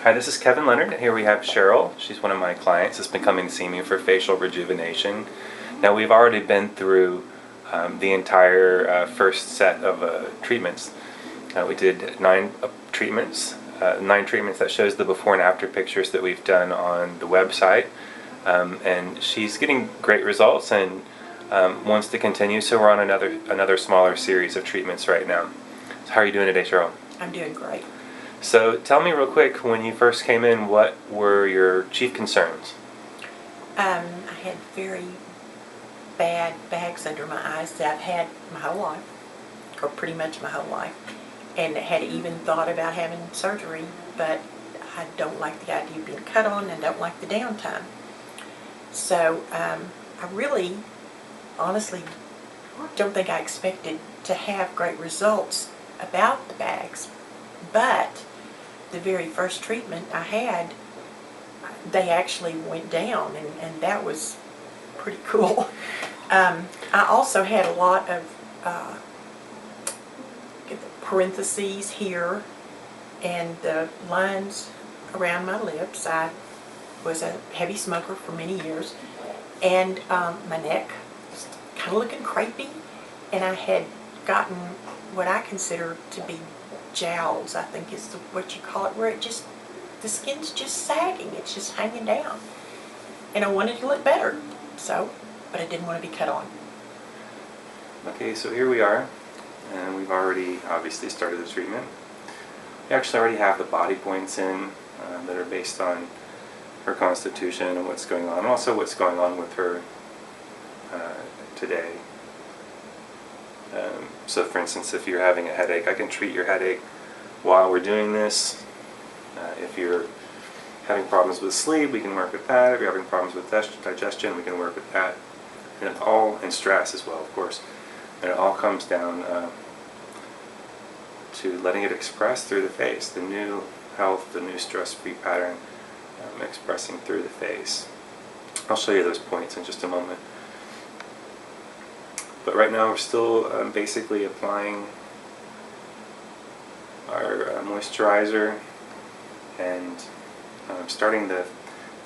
Hi, this is Kevin Leonard. Here we have Cheryl. She's one of my clients that's been coming to see me for facial rejuvenation. Now, we've already been through the entire first set of treatments. We did 9 treatments, 9 treatments that shows the before and after pictures that we've done on the website. And she's getting great results and wants to continue, so we're on another smaller series of treatments right now. So how are you doing today, Cheryl? I'm doing great. So tell me real quick, when you first came in, what were your chief concerns? I had very bad bags under my eyes that I've had my whole life, or pretty much my whole life, and had even thought about having surgery, but I don't like the idea of being cut on and don't like the downtime. So I really, honestly, don't think I expected to have great results about the bags, but the very first treatment I had, they actually went down, and that was pretty cool. I also had a lot of parentheses here and the lines around my lips. I was a heavy smoker for many years, and my neck was kind of looking crepey, and I had gotten what I consider to be jowls, I think is what you call it, where it just, the skin's just sagging, it's just hanging down. And I wanted to look better, so, but I didn't want to be cut on. Okay, so here we are, and we've already obviously started the treatment. We actually already have the body points in that are based on her constitution and what's going on, and also what's going on with her today. So for instance, if you're having a headache, I can treat your headache while we're doing this. If you're having problems with sleep, we can work with that. If you're having problems with digestion, we can work with that. And it's all in stress as well, of course. And it all comes down to letting it express through the face, the new health, the new stress-free pattern expressing through the face. I'll show you those points in just a moment. But right now we're still basically applying our moisturizer and starting the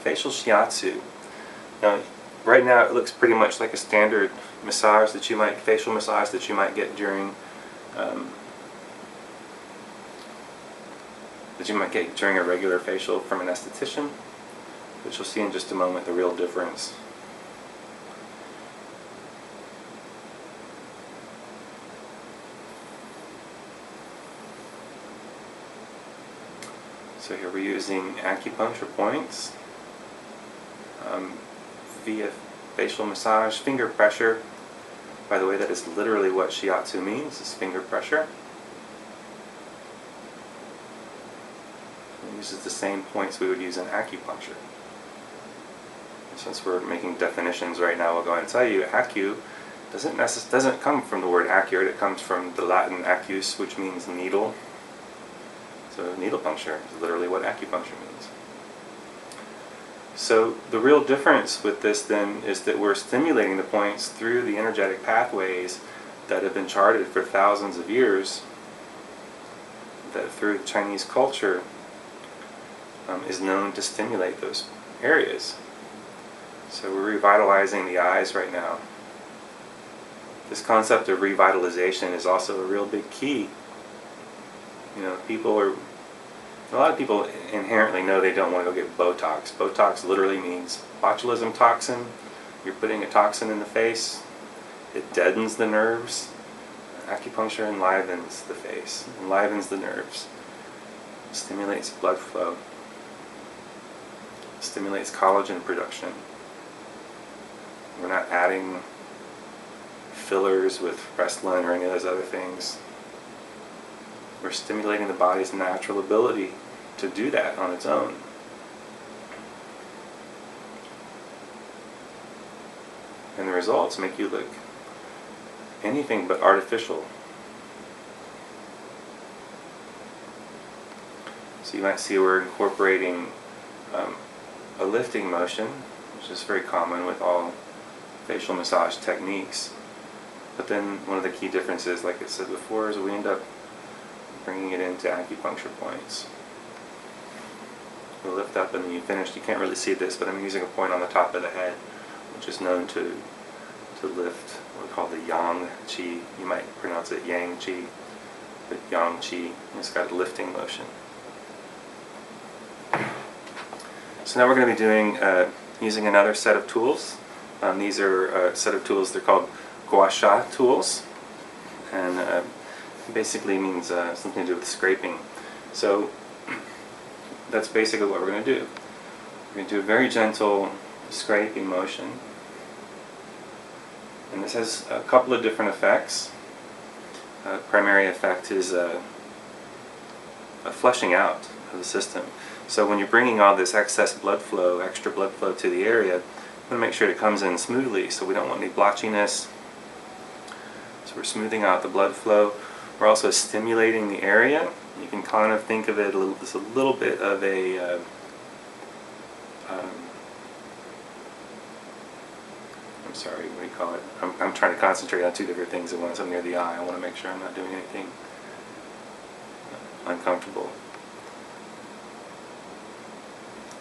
facial shiatsu. Now, right now it looks pretty much like a standard massage that you might, facial massage that you might get during a regular facial from an esthetician. But you'll see in just a moment the real difference. So here we're using acupuncture points via facial massage, finger pressure. By the way, that is literally what shiatsu means, is finger pressure. It uses the same points we would use in acupuncture. And since we're making definitions right now, we'll go ahead and tell you acu doesn't come from the word accurate. It comes from the Latin acus, which means needle. So needle puncture is literally what acupuncture means. So the real difference with this then is that we're stimulating the points through the energetic pathways that have been charted for thousands of years, that through Chinese culture is known to stimulate those areas. So we're revitalizing the eyes right now. This concept of revitalization is also a real big key. You know, a lot of people inherently know they don't want to go get Botox. Botox literally means botulism toxin. You're putting a toxin in the face. It deadens the nerves. Acupuncture enlivens the face, enlivens the nerves, stimulates blood flow, stimulates collagen production. We're not adding fillers with Restylane or any of those other things. We're stimulating the body's natural ability to do that on its own. And the results make you look anything but artificial. So you might see we're incorporating a lifting motion, which is very common with all facial massage techniques. But then one of the key differences, like I said before, is we end up bringing it into acupuncture points. You lift up and then you finish. You can't really see this, but I'm using a point on the top of the head, which is known to lift what we call the yang qi. You might pronounce it yang qi, but yang qi. It's got a lifting motion. So now we're going to be doing using another set of tools. These are a set of tools. They're called gua sha tools, and basically means something to do with scraping. So that's basically what we're going to do. We're going to do a very gentle scraping motion, and this has a couple of different effects. Primary effect is a flushing out of the system. So when you're bringing all this excess blood flow, extra blood flow to the area, we want to make sure it comes in smoothly, so we don't want any blotchiness. So we're smoothing out the blood flow. We're also stimulating the area. You can kind of think of it as a little bit of a I'm sorry, what do you call it? I'm trying to concentrate on two different things at once. I'm near the eye. I want to make sure I'm not doing anything uncomfortable.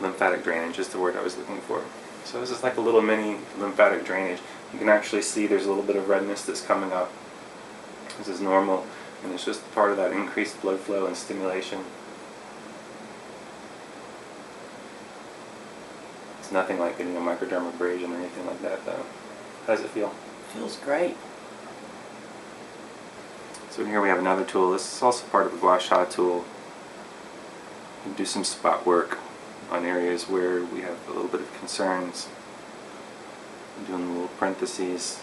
Lymphatic drainage is the word I was looking for. So this is like a little mini lymphatic drainage. You can actually see there's a little bit of redness that's coming up. This is normal, and it's just part of that increased blood flow and stimulation. It's nothing like getting a microdermabrasion or anything like that, though. How does it feel? Feels great. So here we have another tool. This is also part of the gua sha tool. You can do some spot work on areas where we have a little bit of concerns. I'm doing little parentheses.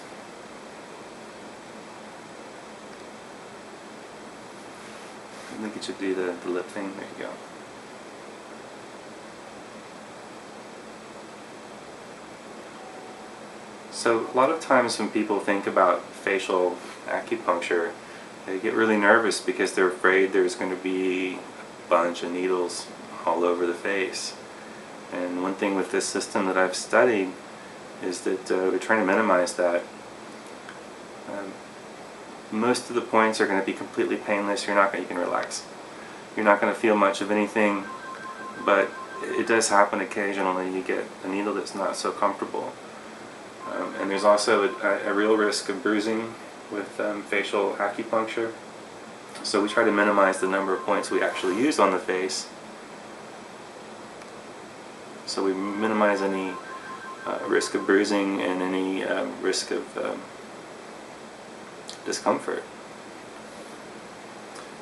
I think it should do the lip thing. There you go. So a lot of times when people think about facial acupuncture, they get really nervous because they're afraid there's going to be a bunch of needles all over the face. And one thing with this system that I've studied is that we're trying to minimize that. Most of the points are going to be completely painless. You can relax. You're not going to feel much of anything, but it does happen occasionally. You get a needle that's not so comfortable. And there's also a real risk of bruising with facial acupuncture. So we try to minimize the number of points we actually use on the face. So we minimize any risk of bruising and any risk of discomfort.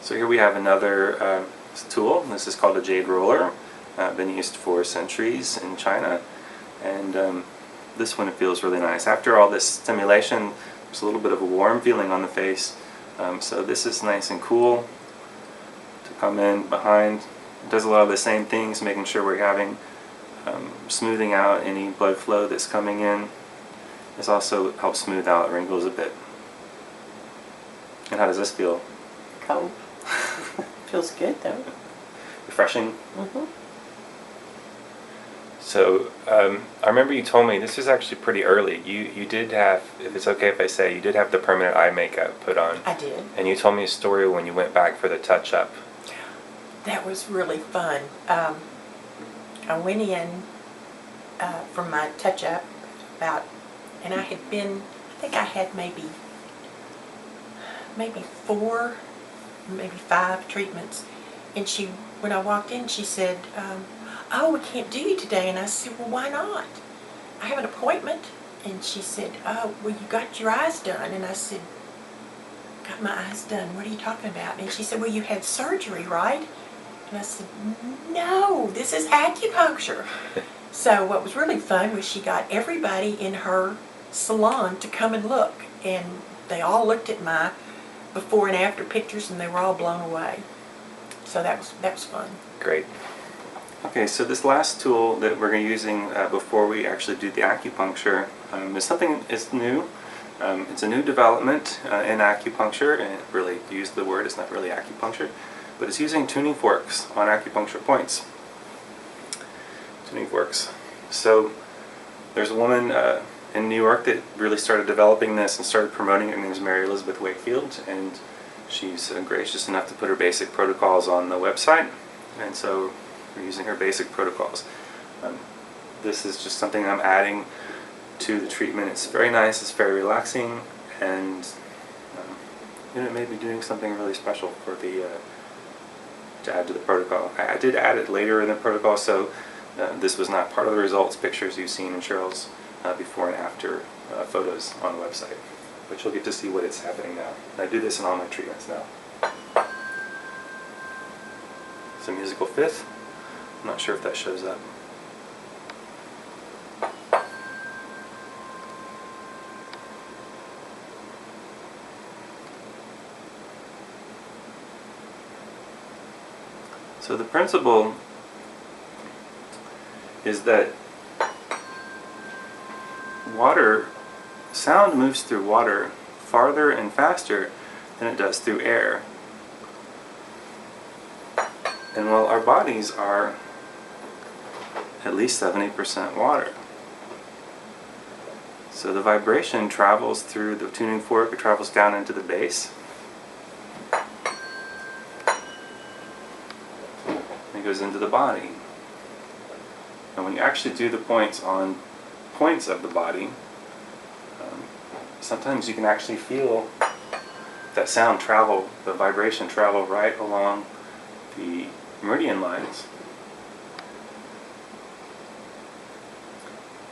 So here we have another tool. This is called a jade roller. Been used for centuries in China, and this one, it feels really nice. After all this stimulation, there's a little bit of a warm feeling on the face. So this is nice and cool to come in behind. It does a lot of the same things, making sure we're having smoothing out any blood flow that's coming in. This also helps smooth out wrinkles a bit. And how does this feel? Cold. Feels good though. Refreshing? Mm-hmm. So I remember you told me this was actually pretty early. You did have, if it's okay if I say, you did have the permanent eye makeup put on. I did. And you told me a story when you went back for the touch-up. That was really fun. I went in for my touch-up and I had been, I think I had maybe 4, maybe 5 treatments. And when I walked in, she said, oh, we can't do you today. And I said, well, why not? I have an appointment. And she said, oh, well, you got your eyes done. And I said, got my eyes done? What are you talking about? And she said, well, you had surgery, right? And I said, no, this is acupuncture. So what was really fun was she got everybody in her salon to come and look. And they all looked at my before and after pictures, and they were all blown away. So that was fun. Great. Okay, so this last tool that we're using before we actually do the acupuncture is something that's new. It's a new development in acupuncture, and really, to use the word, it's not really acupuncture, but it's using tuning forks on acupuncture points. Tuning forks. So there's a woman in New York that really started developing this and started promoting it. Her name is Mary Elizabeth Wakefield, and she's gracious enough to put her basic protocols on the website. And so We're using her basic protocols. This is just something I'm adding to the treatment. It's very nice, it's very relaxing, and it may be doing something really special for the to add to the protocol. I did add it later in the protocol, so this was not part of the results pictures you've seen in Cheryl's before and after photos on the website. But you'll get to see what it's happening now. I do this in all my treatments now. It's a musical fifth. I'm not sure if that shows up. So the principle is that sound moves through water farther and faster than it does through air. And while our bodies are at least 70% water, so the vibration travels through the tuning fork, it travels down into the base. It goes into the body. And when you actually do the points on points of the body, sometimes you can actually feel that sound travel, the vibration travel right along the meridian lines.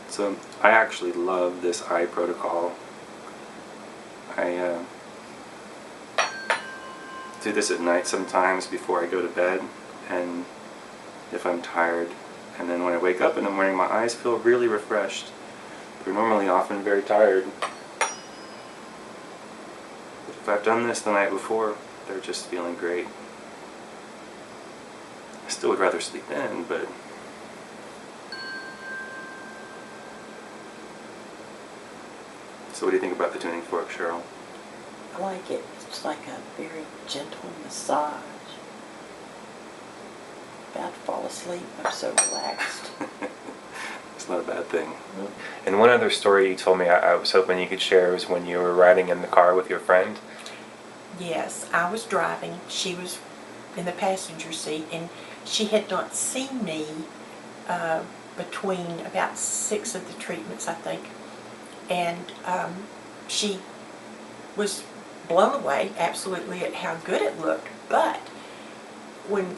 So I actually love this eye protocol. I do this at night sometimes before I go to bed, and if I'm tired, and then when I wake up in the morning my eyes feel really refreshed. They're normally often very tired. But if I've done this the night before, they're just feeling great. I still would rather sleep in, but so what do you think about the tuning fork, Cheryl? I like it. It's like a very gentle massage. About to fall asleep. I'm so relaxed. It's not a bad thing. And one other story you told me I was hoping you could share was when you were riding in the car with your friend. Yes, I was driving. She was in the passenger seat, and she had not seen me between about 6 of the treatments, I think. And she was blown away, absolutely, at how good it looked. But when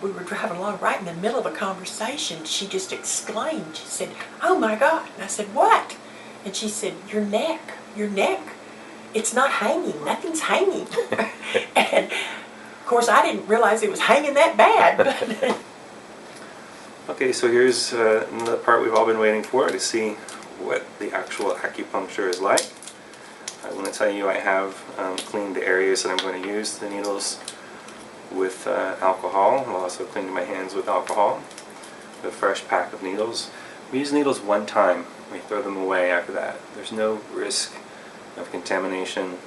we were driving along, right in the middle of a conversation, she just exclaimed. She said, "Oh my God." And I said, "What?" And she said, your neck, it's not hanging, nothing's hanging." And of course I didn't realize it was hanging that bad. But Okay, so here's the part we've all been waiting for, to see what the actual acupuncture is like. I want to tell you I have cleaned the areas that I'm going to use the needles with alcohol. I'll also clean my hands with alcohol, with a fresh pack of needles. We use needles one time. We throw them away after that. There's no risk of contamination.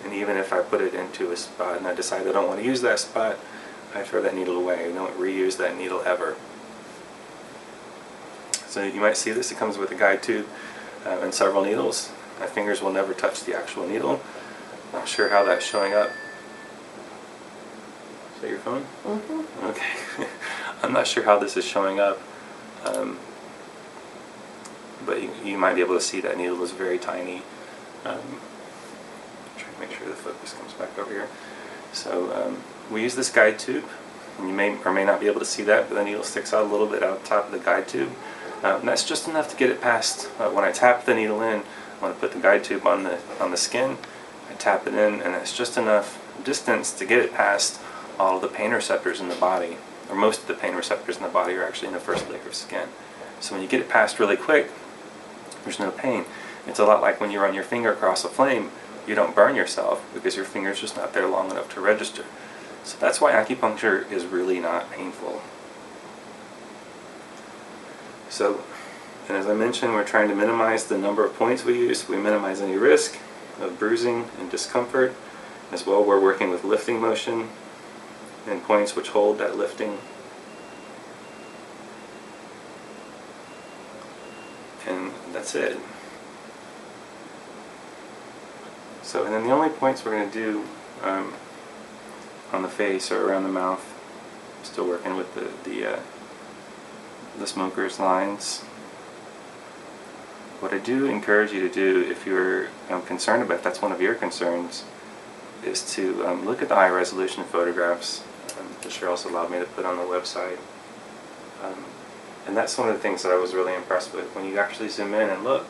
And even if I put it into a spot and I decide I don't want to use that spot, I throw that needle away. I don't reuse that needle ever. So you might see this. It comes with a guide tube and several needles. My fingers will never touch the actual needle. Not sure how that's showing up. Is that your phone? Mm-hmm. Okay. I'm not sure how this is showing up. But you might be able to see that needle is very tiny. Try to make sure the focus comes back over here. So we use this guide tube, and you may or may not be able to see that, but the needle sticks out a little bit out the top of the guide tube. And that's just enough to get it past. When I tap the needle in, I want to put the guide tube on the skin. I tap it in, and it's just enough distance to get it past all of the pain receptors in the body, or most of the pain receptors in the body are actually in the first layer of skin. So when you get it past really quick, there's no pain. It's a lot like when you run your finger across a flame. You don't burn yourself because your finger's just not there long enough to register. So that's why acupuncture is really not painful. So, and as I mentioned, we're trying to minimize the number of points we use. We minimize any risk of bruising and discomfort. As well, we're working with lifting motion and points which hold that lifting. And that's it. So, and then the only points we're going to do on the face or around the mouth Still working with the smoker's lines. What I do encourage you to do, if you're concerned about, if that's one of your concerns, is to look at the high resolution photographs that Cheryl's allowed me to put on the website. And that's one of the things that I was really impressed with. When you actually zoom in and look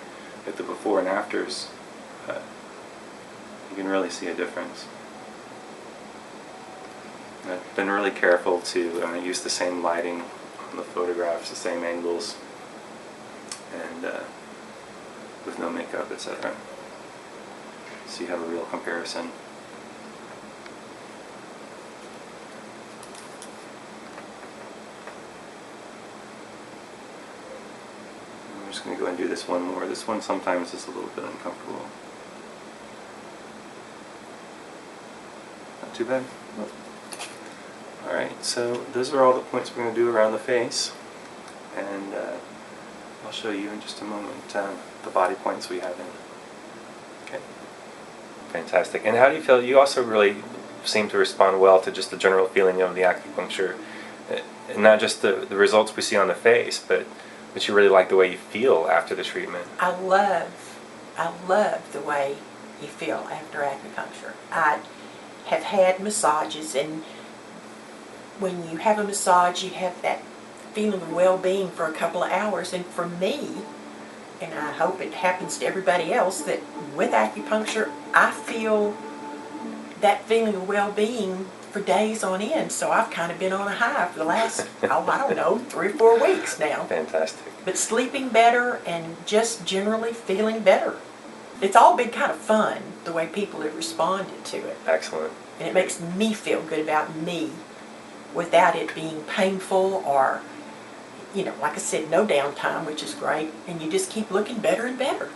at the before and afters, you can really see a difference. I've been really careful to use the same lighting on the photographs, the same angles, and with no makeup, etc. So you have a real comparison. I'm just going to go and do this one more. This one sometimes is a little bit uncomfortable. Not too bad. Alright, so those are all the points we're going to do around the face, and I'll show you in just a moment the body points we have in. Okay. Fantastic. And how do you feel? You also really seem to respond well to just the general feeling of the acupuncture, and not just the results we see on the face, but you really like the way you feel after the treatment. I love the way you feel after acupuncture. I have had massages, and when you have a massage, you have that feeling of well-being for a couple of hours. And for me, and I hope it happens to everybody else, that with acupuncture, I feel that feeling of well-being for days on end. So I've kind of been on a high for the last, I don't know, 3 or 4 weeks now. Fantastic. But sleeping better and just generally feeling better. It's all been kind of fun, the way people have responded to it. Excellent. And it makes me feel good about me, without it being painful or, like I said, no downtime, which is great, and you just keep looking better and better.